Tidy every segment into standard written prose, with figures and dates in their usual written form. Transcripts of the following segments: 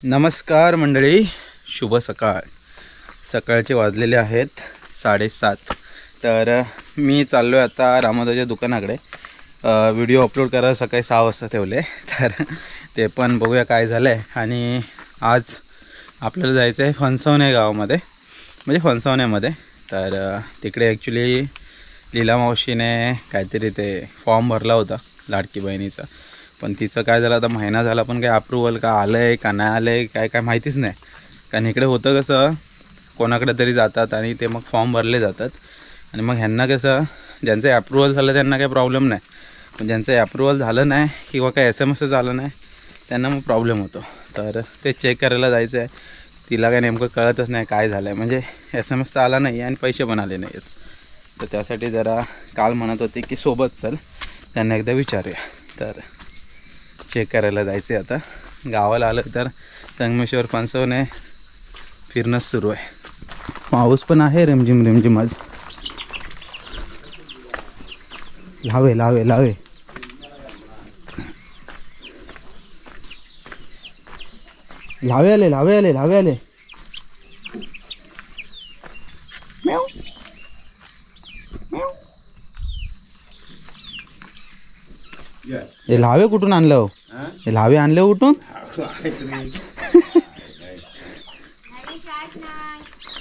नमस्कार मंडळी, शुभ सकाळ. सकाळचे वाजलेले आहेत 7:30. तर मी चाललो आहे आता रामदाच्या दुकानाकडे. व्हिडिओ अपलोड करायला सकाळी 6 वाजता ठेवले, तर ते पण बघूया काय झालं आहे. आणि आज आपल्याला जायचं आहे फणसवणे गावामध्ये, म्हणजे फणसवण्यामध्ये. तर तिकडे ॲक्च्युली लीला मावशीने काहीतरी ते फॉर्म भरला होता लाडकी बहिणीचा, पण तिचं काय झालं आता महिना झाला पण काही अप्रूव्हल का आलं आहे का नाही आलं आहे काय माहितीच नाही. कारण इकडे होतं कसं, कोणाकडे तरी जातात आणि ते मग फॉर्म भरले जातात आणि मग ह्यांना कसं ज्यांचं अप्रूव्हल झालं त्यांना काही प्रॉब्लेम नाही, पण ज्यांचं अप्रूव्हल झालं नाही किंवा काही SMS आलं नाही त्यांना मग प्रॉब्लेम होतो. तर ते चेक करायला जायचं आहे. तिला काय नेमकं कळतच नाही काय झालं आहे, म्हणजे SMS तर आला नाही आणि पैसे पण आले नाही आहेत. तर त्यासाठी जरा काल म्हणत होते की सोबत चल, त्यांना एकदा विचारूया. तर चेक करायला जायचं आहे. आता गावाला आलं तर संगमेश्वर फणसवणे फिरणंच सुरू आहे. पाऊस पण आहे रिमझिम रिमझिम आज. लावे लावे लावे लावे आले लावे आले लावे आले. हे लावे कुठून आणलं हो? हे लावे आणले कुठून?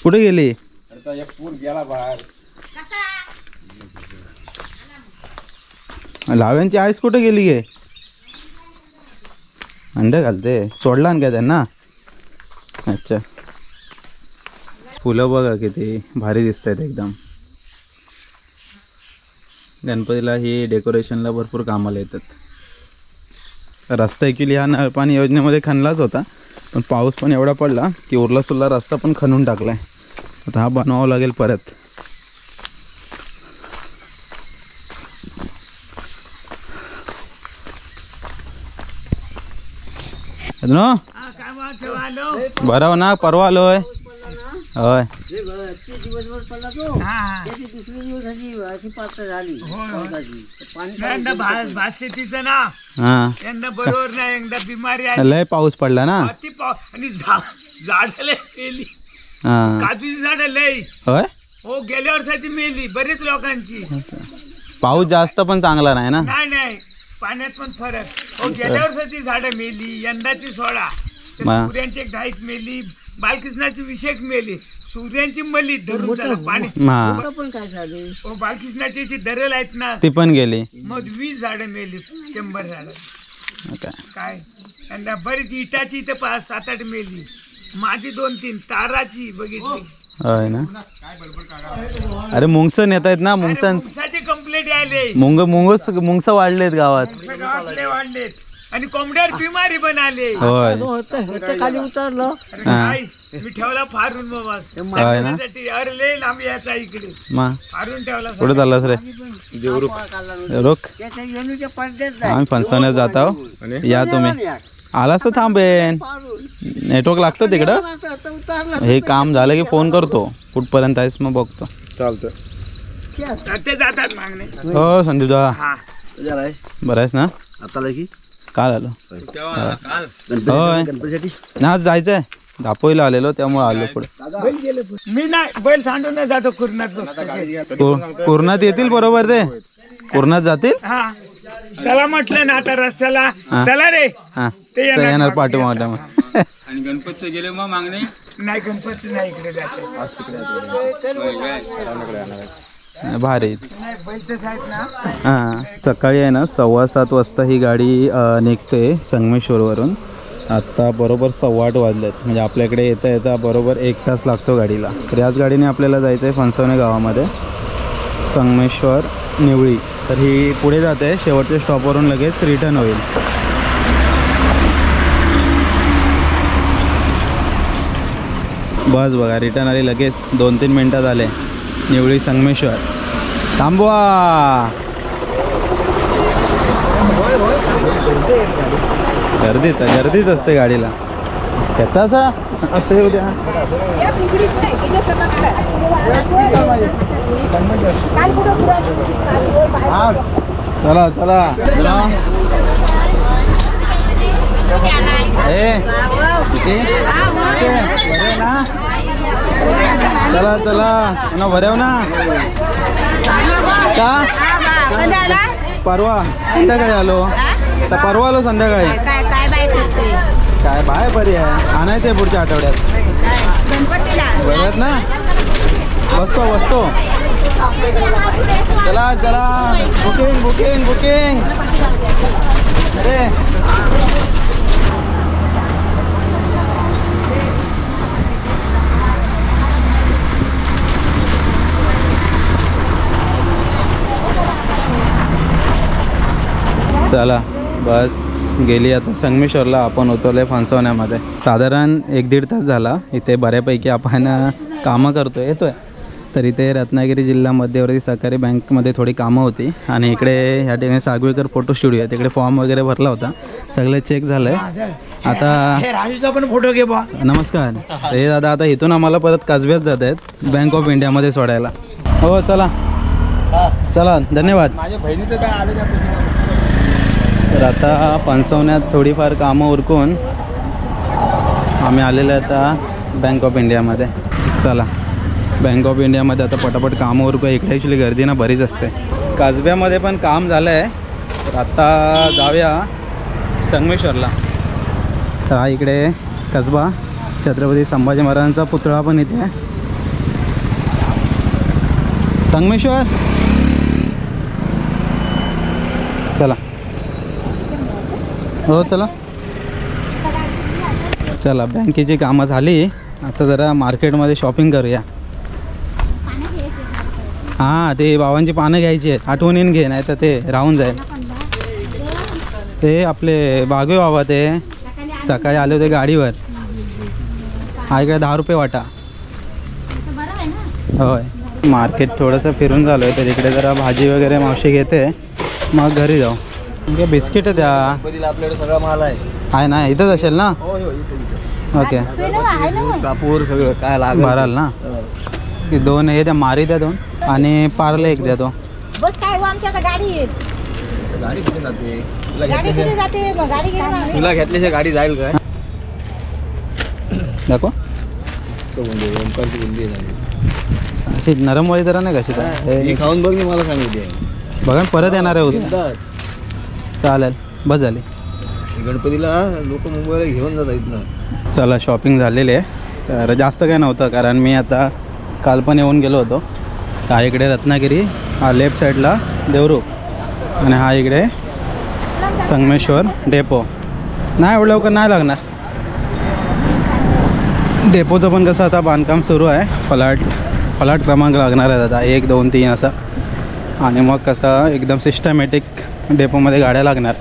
कुठे गेली? लाव्यांची आईस कुठे गेली गे? अंडे घालते, सोडला ना काय त्यांना? अच्छा, फुलं बघा किती भारी दिसत आहेत एकदम. गणपतीला ही डेकोरेशनला भरपूर कामाला येतात. रस्ता ॲक्च्युली हा नळ पाणी योजनेमध्ये खणलाच होता, पण पाऊस पण एवढा पडला की उरला सुरला रस्ता पण खणून टाकला आहे. आता हा बनवावा लागेल परत. बरं ना, परवा आलोय. होय, बरोबर नाही. एकदा बिमारी लय पाऊस पडला ना आणि झाड मेली, काजूची झाड लय. होय, हो, गेल्या वर्षाची मेली बरेच लोकांची. पाऊस जास्त पण चांगला नाही ना. नाही, पाण्यात पण फरक. हो, गेल्या वर्षाची झाडं मेली, यंदाची 16. सूर्यांची एक ढाईक मेली, बालकृष्णाची विषेक मेली, सूर्यांची मली धरून झालं पाणी. हो, बालकृष्णाची धरल आहेत ना, ती पण गेली. मग 20 झाडं मेली, 100 झाडं. काय यंदा बरीच इटाची तर 5-7-8 मेली. माझी 2-3 ताराची बघितली. होय ना. अरे मुंगस नेत आहेत ना, मुंगसाचे कंप्लेंट आले. मुंगस वाढलेत गावात. वाढलेत आणि कोंबड्यावर बिमारी पण आले. होय, खाली उतरलो. मी ठेवला फारून बाबा. अरे लय लांब यायचा इकडे, फारून ठेवला. कुठे चाललास रे? रोख, आम्ही फणसवण्यात जात आहोत. या तुम्ही. आलास तर थांबेन, नेटवर्क लागतं तिकडं. हे काम झालं की फोन करतो. कुठपर्यंत आहेस मग बघतो. चालतं, ते जातात मागणे. हो संदीप दा, बरं आहेस ना? आता की काल आलो. होय ना, आज जायचंय. दापोईला आलेलो त्यामुळे आलो पुढे. मी नाही, बैल सांडून जातो कुर्णात. कुर्णात येतील बरोबर, ते कुर्णात जातील. हा, चला म्हटलं ना आता रस्त्याला. चला रे, ते येणार पाठवू. आणि गणपतचं गेले मग मागणे. नाही, गणपती नाही इकडे जाते. भारीच. हां, सकाळी आहे ना 7:15 वाजता ही गाडी निघते संगमेश्वरवरून. आत्ता बरोबर 7:15 वाजलेत, म्हणजे आपल्याकडे येता येता बरोबर 1 तास लागतो गाडीला. तर याच गाडीने आपल्याला जायचं आहे फणसवणे गावामध्ये, संगमेश्वर निवळी. तर ही पुढे जाते, शेवटच्या स्टॉपवरून लगेच रिटर्न होईल. बस बघा, रिटर्न आली लगेच. 2-3 मिनटात आले. निवळी संगमेश्वर. थांबवा. गर्दीच असते गाडीला. त्याचा असं येऊ द्या. चला चला. किती बरे ना? चला चला ना भरेव ना का परवा संध्याकाळी आलो परवा आलो संध्याकाळी काय बाय बरी आहे आणायचं आहे पुढच्या आठवड्यात बरोबर ना बसतो चला चला बुकिंग अरे चला बस गेली आता संगमेश्वरला आपण उतरले फणसवण्यामध्ये साधारण 1-1.5 तास झाला इथे बऱ्यापैकी आपण कामं येतोय तर इथे रत्नागिरी जिल्हा मध्यवर्ती सहकारी बँकमध्ये थोडी कामं होती आणि इकडे ह्या ठिकाणी सागवेकर फोटो स्टुडिओ आहे तिकडे फॉर्म वगैरे भरला होता सगळं चेक झालंय आता राजूचा पण फोटो घे बा नमस्कार हे दादा आता इथून आम्हाला परत काजव्यात जात आहेत बँक ऑफ इंडियामध्ये सोडायला हो चला धन्यवाद माझ्या बहिणीचं काय आलं तर आता फणसवण्यात थोडीफार कामं उरकून आम्ही आलेलो आता बँक ऑफ इंडियामध्ये चला बँक ऑफ इंडियामध्ये आता पटापट कामं उरकू इकडे ॲक्च्युली गर्दी ना बरीच असते काजब्यामध्ये पण काम झालं आहे तर आता जाऊया संगमेश्वरला तर हा इकडे कसबा छत्रपती संभाजी महाराजांचा पुतळा पण इथे आहे संगमेश्वर चला हो चला बँकेची कामं झाली आता जरा मार्केटमध्ये शॉपिंग करूया हां ते बाबांची पानं घ्यायची आहेत आठवणीन घे नाही तर ते राहून जाईल ते आपले बागवे बाबा ते सकाळी आले होते गाडीवर हा इकडे 10 रुपये वाटा होय मार्केट थोडंसं फिरून झालो आहे तर इकडे जरा भाजी वगैरे मावशी घेते मग घरी जाऊ बिस्किट द्या आपल्याकडे सगळा माल आहे ना इथंच असेल ना ओके कापूर सगळं काय लागेल भराल ना ती 2 हे द्या मारी द्या 2 आणि पार्ले 1 द्या तो बस काय आमच्या आता गाडी गाडी कुठे जाते गाडी कुठे जाते मग गाडी घेऊन तुला घेतल्याशिवाय गाडी जाईल काय दाखव बुंदी अशी नरमवाळी जरा नाही कशी हे खाऊन बघ मला सांगितले बघा परत येणार आहे उद्या चालेल बस झाली गणपतीला लोक मुंबईला घेऊन जातात इथनं चला शॉपिंग झालेली आहे तर जास्त काय नव्हतं कारण मी आता काल पण येऊन गेलो होतो हा इकडे रत्नागिरी हा लेफ्ट साईडला देवरुख आणि हा इकडे संगमेश्वर डेपो नाही एवढं लवकर नाही लागणार डेपोचं पण कसं आता बांधकाम सुरू आहे फलाट क्रमांक लागणार आहे आता 1, 2, 3 असा आणि मग कसं एकदम सिस्टमॅटिक डेपोमध्ये गाड्या लागणार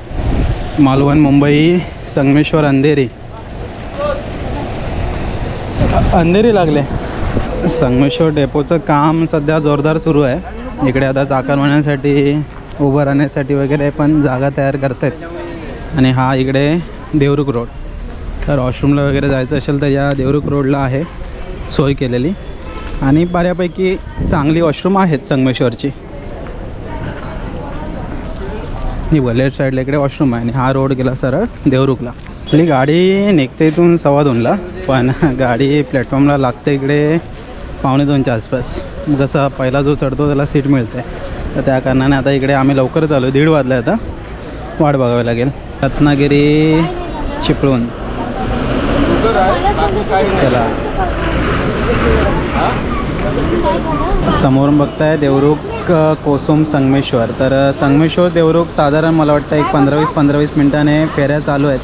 मालवण मुंबई संगमेश्वर अंधेरी लागले संगमेश्वर डेपोचं काम सध्या जोरदार सुरू आहे इकडे आता चाकरमान्यांसाठी उभं राहण्यासाठी वगैरे पण जागा तयार करत आहेत आणि हा इकडे देवरुख रोड तर वॉशरूमला वगैरे जायचं असेल तर या देवरुख रोडला आहे सोय केलेली आणि बऱ्यापैकी चांगली वॉशरूम आहेत संगमेश्वरची ही लेफ्ट साईडला इकडे वॉशरूम आहे आणि हा रोड गेला सरळ देवरुखला आपली गाडी निघते इथून 2:15ला पण गाडी प्लॅटफॉर्मला लागते इकडे 1:45च्या आसपास जसा पहिला जो चढतो त्याला सीट मिळते तर त्या कारणाने आता इकडे आम्ही लवकरच आलो 1:30 वाजले आता वाट बघावी लागेल रत्नागिरी चिपळूण चला समोरून बघताय देवरुख कोसुम संगमेश्वर तर संगमेश्वर देवरुख साधारण मला वाटतं एक 15-20 मिनिटाने फेऱ्या चालू आहेत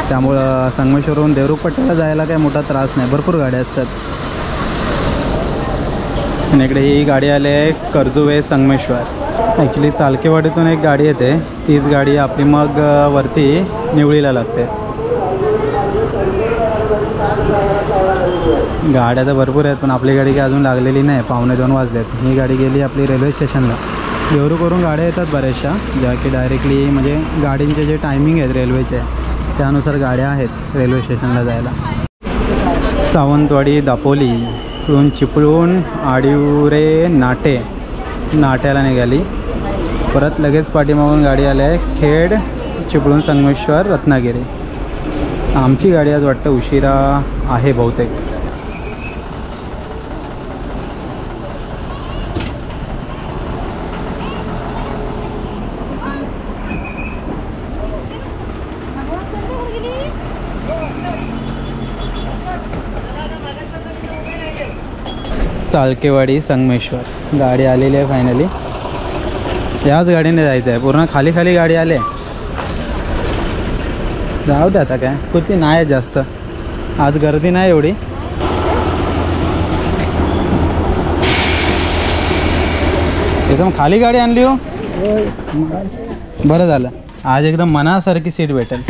त्यामुळं संगमेश्वरहून देवरुख पट्ट्याला जायला काही मोठा त्रास नाही भरपूर गाड्या असतात आणि इकडे ही गाडी आली आहे कर्जुवे संगमेश्वर ॲक्च्युली चालकेवाडीतून एक गाडी येते तीच गाडी आपली मग वरती निवळीला लागते गाड्या तर भरपूर आहेत पण आपली गाडी काही अजून लागलेली नाही 1:45 वाजलेत ही गाडी गेली आपली रेल्वे स्टेशनला देवरुखवरून गाड्या येतात बऱ्याचशा ज्या की डायरेक्टली म्हणजे गाडींचे जे टायमिंग आहेत रेल्वेचे त्यानुसार गाड्या आहेत रेल्वे स्टेशनला जायला सावंतवाडी दापोली इकडून चिपळूण आडिवरे नाट्याला निघाली परत लगेच पाठीमागून गाडी आली आहे खेड चिपळूण संगमेश्वर रत्नागिरी आमची गाडी आज वाटतं उशिरा आहे बहुतेक. साळकेवाडी संगमेश्वर गाडी आलेली आहे फायनली. याच गाडीने जायचं आहे. पूर्ण खाली खाली गाडी आले. जाऊ दे आता काय कुठे नाही जास्त आज गर्दी नाही एवढी. एकदम खाली गाडी आणली हो. बरं झालं आज एकदम मनासारखी सीट भेटेल.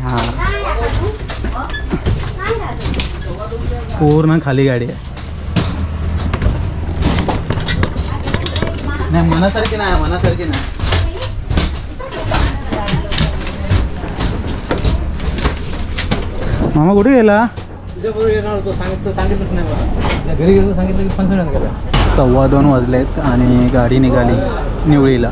हां पूर्ण खाली गाडी आहे. नाही मनासारखी नाही मनासारखी नाही. मामा कुठे गेला? तुझ्याबरोबर येणार होतो सांगितलंच नाही मला. घरी गेलो सांगितलं की 5:30 गेला. 2:15 वाजलेत आणि गाडी निघाली निवळीला.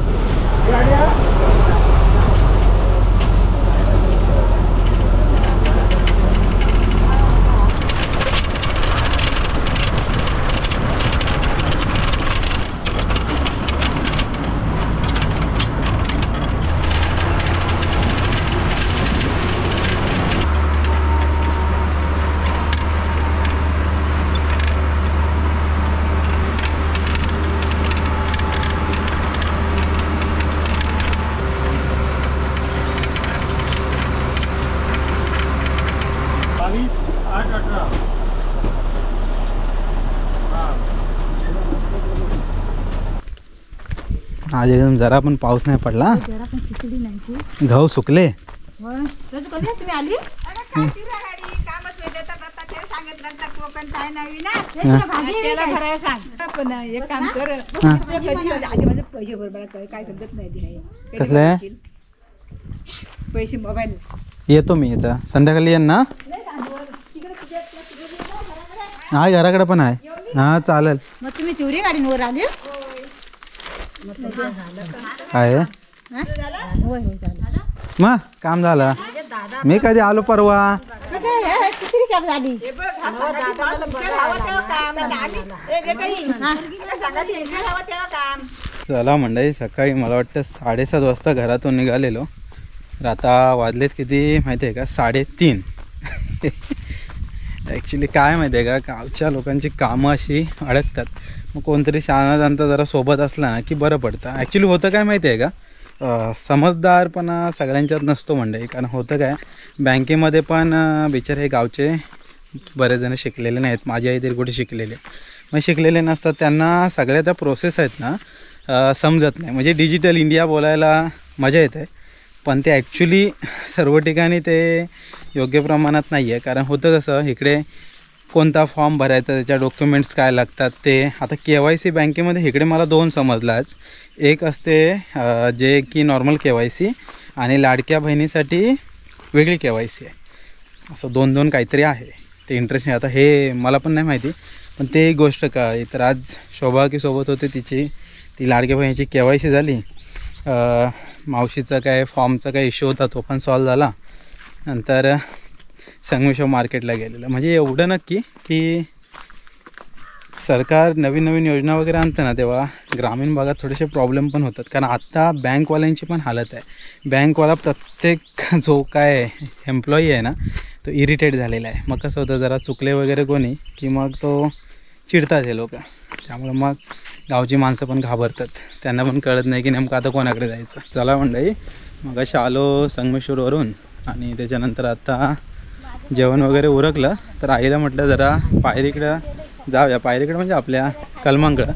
आज एकदम जरा पण पाऊस नाही पडला. गहू सुकले. कसले पैसे मोबाईल येतो मी इथं संध्याकाळी येईन ना. हा घराकडे पण आहे. हा चालेल. मग तुम्ही तेवढी गाडीवर आले. काय मग काम झालं. मी कधी आलो परवा. चला मंडळी सकाळी मला वाटतं 7:30 वाजता घरातून निघालेलो. तर आता वाजलेत किती माहिती आहे का? 3:30. ॲक्च्युली काय माहिती आहे का गावच्या लोकांची कामं अशी अडकतात. मग कोणतरी शाळा जाणता जरा सोबत असला ना की बरं पडतं. ॲक्च्युली होतं काय माहिती आहे का समजदारपणा सगळ्यांच्यात नसतो मंडळी. कारण होतं काय बँकेमध्ये पण बिचारे हे गावचे बरेच जण शिकलेले नाहीत. माझी आई तरी कुठे शिकलेले मग शिकलेले नसतात. त्यांना सगळ्या त्या प्रोसेस आहेत ना समजत नाही. म्हणजे डिजिटल इंडिया बोलायला मजा येते पण ते ॲक्च्युली सर्व ठिकाणी ते योग्य प्रमाणात नाही आहे. कारण होतं कसं इकडे कोणता फॉर्म भरायचा त्याच्या डॉक्युमेंट्स काय लागतात ते. आता KYC बँकेमध्ये इकडे मला 2 समजलं आज. एक असते जे की नॉर्मल KYC आणि लाडक्या बहिणीसाठी वेगळी KYC आहे. असं 2 काहीतरी आहे. ते इंटरेस्ट नाही. आता हे मला पण नाही माहिती पण ते एक गोष्ट कळली. तर आज शोभा की सोबत होते ती लाडक्या बहिणीची KYC झाली. मावशीचा काय फॉर्मचा काय इश्यू होता तो पण सॉल्व झाला. नंतर संगमेश्वर मार्केटला गेलेलं. म्हणजे एवढं नक्की की सरकार नवीन योजना वगैरे आणतं ना तेव्हा ग्रामीण भागात थोडेसे प्रॉब्लेम पण होतात. कारण आत्ता बँकवाल्यांची पण हालत आहे. बँकवाला प्रत्येक जो काय एम्प्लॉई आहे ना तो इरिटेट झालेला आहे. मग कसं होतं जरा चुकले वगैरे कोणी की मग तो चिडतात हे लोक. त्यामुळं मग गावची माणसं पण घाबरतात. त्यांना पण कळत नाही की नेमकं आता कोणाकडे जायचं. चला मंडळी मग अशी आलो संगमेश्वरवरून आणि त्याच्यानंतर आता जेवण वगैरे उरकलं तर आईला म्हटलं जरा पायरीकडं जाऊया. पायरीकडं म्हणजे आपल्या कलमांकडं.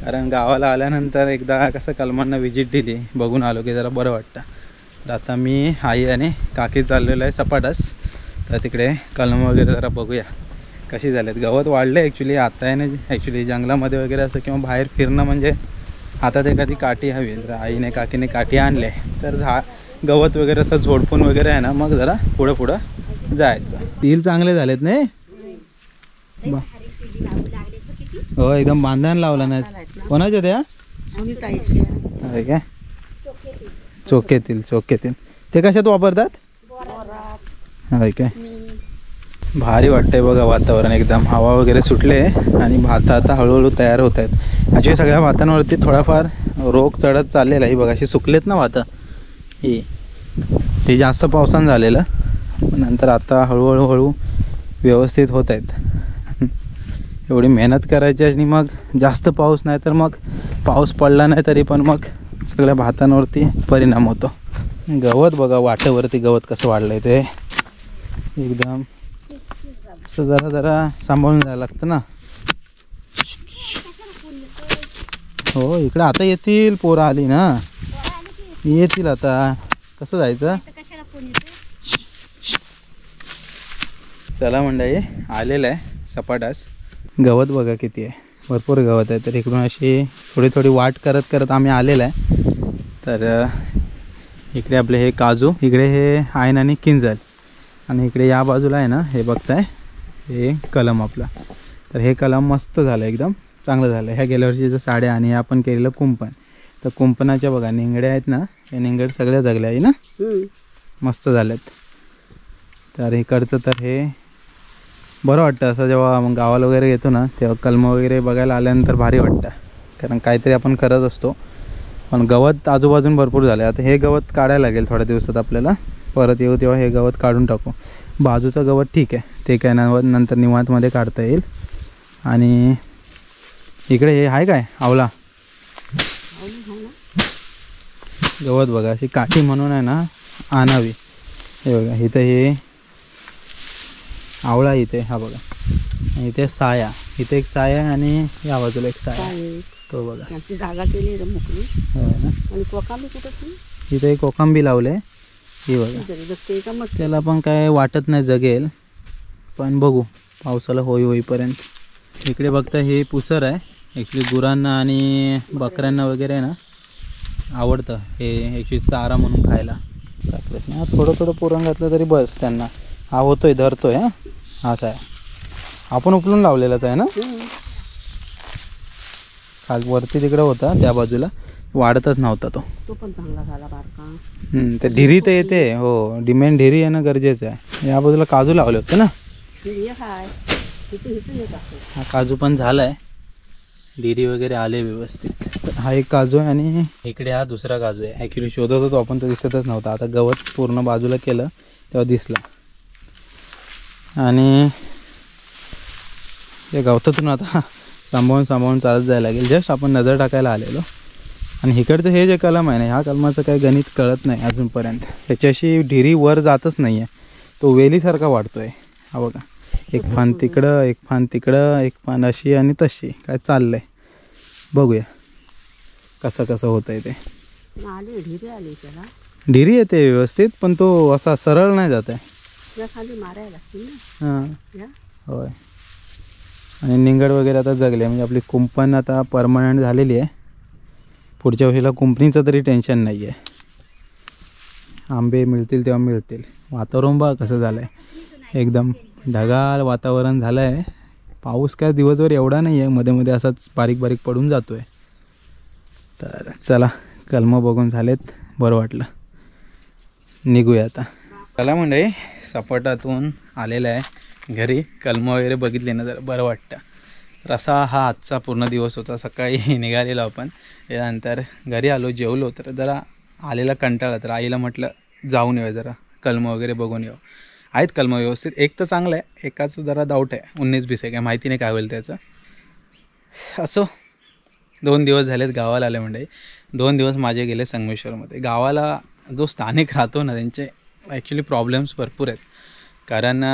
कारण गावाला आल्यानंतर एकदा कसं कलमांना विजिट दिली बघून आलो की जरा बरं वाटतं. तर आता मी आई आणि काकी चाललेलो आहे सपाटास. तर तिकडे कलम वगैरे जरा बघूया कशी झालेत. गवत वाढलं आहे ॲक्च्युली. आता आहे ना ॲक्च्युली जंगलामध्ये वगैरे असं किंवा बाहेर फिरणं म्हणजे हातात एखादी काठी हवी. तर आईने काकीने काठी आणले तर गवत वगैरे असं झोडपून वगैरे आहे ना मग जरा पुढं जायचं. तील चांगले झालेत नाही. हो एकदम बांधण लावला नाही. कोणाच्या त्या आहे काय चोखेतील ते कशात वापरतात? आहे काय भारी वाटतंय बघा वातावरण एकदम. हवा वगैरे सुटले आणि भात आता हळूहळू तयार होत आहेत. अशी सगळ्या भातांवरती थोडाफार रोग चढत चाललेला आहे. बघा अशी सुकलेत ना भातं ही, ते जास्त पावसानं झालेलं, नंतर आता हळूहळू व्यवस्थित होत आहेत. एवढी मेहनत करायची आणि मग जास्त पाऊस नाही तर मग पाऊस पडला नाही तरी पण मग सगळ्या भातांवरती परिणाम होतो. गवत बघा वाटेवरती गवत कसं वाढलंय ते एकदम जरा सांभाळून जायला लागतं ना. हो इकडे आता येतील, पोरं आली ना येतील आता. कसं जायचं? चला मंडळी आलेलं आहे सपाटास. गवत बघा किती आहे, भरपूर गवत आहे. तर इकडून अशी थोडी वाट करत आम्ही आलेलं आहे. तर इकडे आपले हे काजू, इकडे हे आयन आणि किंजल, आणि इकडे या बाजूला आहे ना हे बघताय हे कलम आपला. तर हे कलम मस्त झालं, एकदम चांगलं झालं. ह्या गेल्या वर्षीच्या साड्या आणि आपण केलेलं कुंपण. तर कुंपणाच्या बघा निंगड्या आहेत ना, हे निंगड सगळ्या जगल्या आहे ना, मस्त झाल्यात. तर इकडचं तर हे बरं वाटतं असं जेव्हा मग गावाला वगैरे येतो ना तेव्हा कलम वगैरे बघायला आल्यानंतर भारी वाटतं, कारण काहीतरी आपण करत असतो. पण गवत आजूबाजून भरपूर झालं. आता हे गवत काढायला लागेल थोड्या दिवसात आपल्याला. परत येऊ तेव्हा हे गवत काढून टाकू. बाजूचं गवत ठीक आहे, ते काय नंतर निवांतमध्ये काढता येईल. आणि इकडे हे आहे काय आवला गवत बघा, अशी काठी म्हणून आहे ना आणावी. हे बघा इथं हे आवळा, इथे हा बघा, इथे साया, इथे एक साया आणि या बाजूला एक साया, तो बघा जागा केली मोकळी. आणि कोकांबी कुठं? इथे एक कोकांबी लावले. ही बघा, त्याला पण काय वाटत नाही जगेल, पण बघू पावसाला होईपर्यंत. इकडे बघता हे पुसर आहे. ॲक्च्युली गुरांना आणि बकऱ्यांना वगैरे ना आवडतं हे, ॲक्च्युली चारा म्हणून खायला टाकलं ना. थोडं पुरण घातलं तरी बस त्यांना. हा होतोय, धरतोय. हा काय आपण उपलून लावलेलाच आहे ना, खाल वरती तिकडं होता त्या बाजूला, वाढतच नव्हता तो पण चांगला झाला बारका. ते ढिरी तर येते. हो डिमेंड ढिरी येणं गरजेचं आहे. या बाजूला काजू लावले होते ना, हा काजू पण झालाय, ढिरी वगैरे आले व्यवस्थित. हा एक काजू आहे आणि इकडे हा दुसरा काजू आहे. ॲक्च्युली शोधत होतो आपण, तो दिसतच नव्हता. आता गवत पूर्ण बाजूला केलं तेव्हा दिसला. आणि या गवतातून आता सांभाळून चालत जायला लागेल. जस्ट आपण नजर टाकायला आलेलो. आणि इकडचं हे जे कलम आहे ना, ह्या कलमाचं काही गणित कळत नाही अजूनपर्यंत. त्याच्याशी ढिरी वर जातच नाही आहे, तो वेलीसारखा वाढतो आहे. हा बघा, एक फान तिकडं, एक फान तिकडं, एक फान अशी आणि तशी काय चाललं आहे. बघूया कसं होतं आहे ते. ढिरी येते व्यवस्थित, पण तो असा सरळ नाही जात आहे. हां होय. आणि निंगड वगैरे आता जगले, म्हणजे आपली कुंपण आता परमनंट झालेली आहे. पुढच्या वर्षीला कुंपणीचं तरी टेन्शन नाही आहे. आंबे मिळतील तेव्हा मिळतील. वातावरण बघा कसं झालं आहे, एकदम ढगाळ वातावरण झालं आहे. पाऊस काय दिवसभर एवढा नाही आहे, मध्ये मध्ये असाच बारीक पडून जातो आहे. तर चला कलमं बघून झालेत, बरं वाटलं, निघूया आता. चला मंडळी सपाटातून आलेलं आहे घरी. कलमं वगैरे बघितले ना जरा बरं वाटतं. रसा हा आजचा पूर्ण दिवस होता. सकाळी निघालेलो आपण, यानंतर घरी आलो, जेवलो. तर जरा आलेला कंटाळा, तर आईला म्हटलं जाऊन येऊ जरा, कलमं वगैरे बघून येऊ. आहेत कलमं व्यवस्थित. एक तर चांगलं आहे, एकाचं जरा डाऊट आहे, 19-20 आहे, काय माहिती नाही काय होईल त्याचं. असो, 2 दिवस झालेत गावाला आले म्हणजे. 2 दिवस माझे गेले संगमेश्वरमध्ये. गावाला जो स्थानिक राहतो ना, त्यांचे ॲक्च्युली प्रॉब्लेम्स भरपूर आहेत. कारण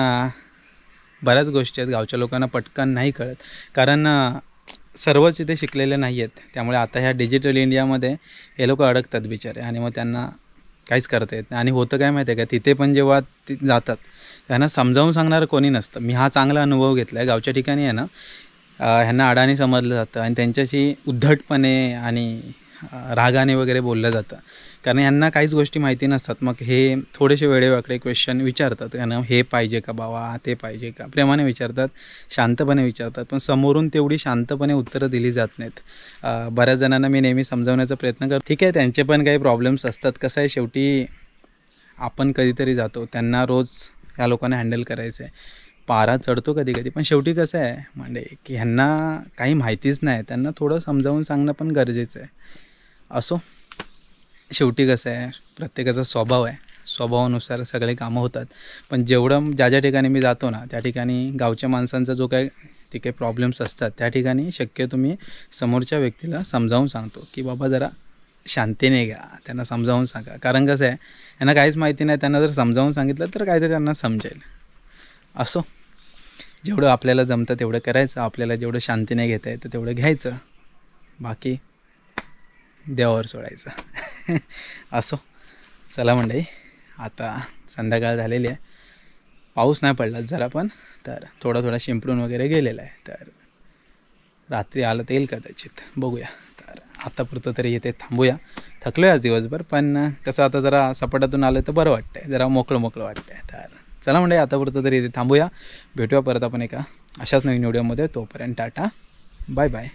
बऱ्याच गोष्टी आहेत गावच्या लोकांना पटकन नाही कळत, कारण सर्वच इथे शिकलेले नाही आहेत. त्यामुळे आता ह्या डिजिटल इंडियामध्ये हे लोक अडकतात बिचारे, आणि मग त्यांना काहीच करता येत नाही. आणि होतं काय माहिती आहे का, तिथे पण जेव्हा जातात त्यांना समजावून सांगणारं कोणी नसतं. मी हा चांगला अनुभव घेतला आहे. गावच्या ठिकाणी आहे ना, ह्यांना अडाणी समजलं जातं आणि त्यांच्याशी उद्धटपणे आणि रागाने वगैरे बोललं जातं, कारण ह्यांना काहीच गोष्टी माहिती नसतात. मग हे थोडेसे वेडेवाकडे क्वेश्चन विचारतात. यांना हे पाहिजे का बाबा, ते पाहिजे का, प्रेमाने विचारतात, शांतपणे विचारतात, पण समोरून तेवढी शांतपणे उत्तरं दिली जात नाहीत. बऱ्याच जणांना मी नेहमी समजावण्याचा प्रयत्न करतो. ठीक आहे, त्यांचे पण काही प्रॉब्लेम्स असतात. कसं आहे, शेवटी आपण कधीतरी जातो, त्यांना रोज ह्या लोकांना हँडल करायचं आहे. पारा चढतो कधी कधी, पण शेवटी कसं आहे म्हणजे की ह्यांना काही माहितीच नाही, त्यांना थोडं समजावून सांगणं पण गरजेचं आहे. असो, शेवटी कसं आहे, प्रत्येकाचा स्वभाव आहे, स्वभावानुसार सगळे कामं होतात. पण जेवढं ज्या ठिकाणी मी जातो ना, त्या ठिकाणी गावच्या माणसांचा जो काही ते काही प्रॉब्लेम्स असतात, त्या ठिकाणी शक्यतो मी समोरच्या व्यक्तीला समजावून सांगतो की बाबा जरा शांतीने घ्या, त्यांना समजावून सांगा. कारण कसं आहे, यांना काहीच माहिती नाही, त्यांना जर समजावून सांगितलं तर काहीतरी त्यांना समजेल. असो, जेवढं आपल्याला जमतं तेवढं करायचं, आपल्याला जेवढं शांतीने घेता येतं तेवढं घ्यायचं, बाकी देवावर सोडायचं. असो, चला मंडळी, आता संध्याकाळ झालेली आहे. पाऊस नाही पडला जरा, पण तर थोडा शिंपडून वगैरे गेलेला आहे. तर रात्री आलं तर येईल कदाचित, बघूया. तर आतापुरतं तरी इथे थांबूया. थकलो आहे आज दिवसभर, पण कसं आता जरा सपाटातून आलं तर बरं वाटतं आहे, जरा मोकळं वाटतं आहे. तर चला म्हणजे आतापुरतं तरी इथे थांबूया. भेटूया परत आपण एका अशाच नवीन व्हिडिओमध्ये. तोपर्यंत टाटा, बाय बाय.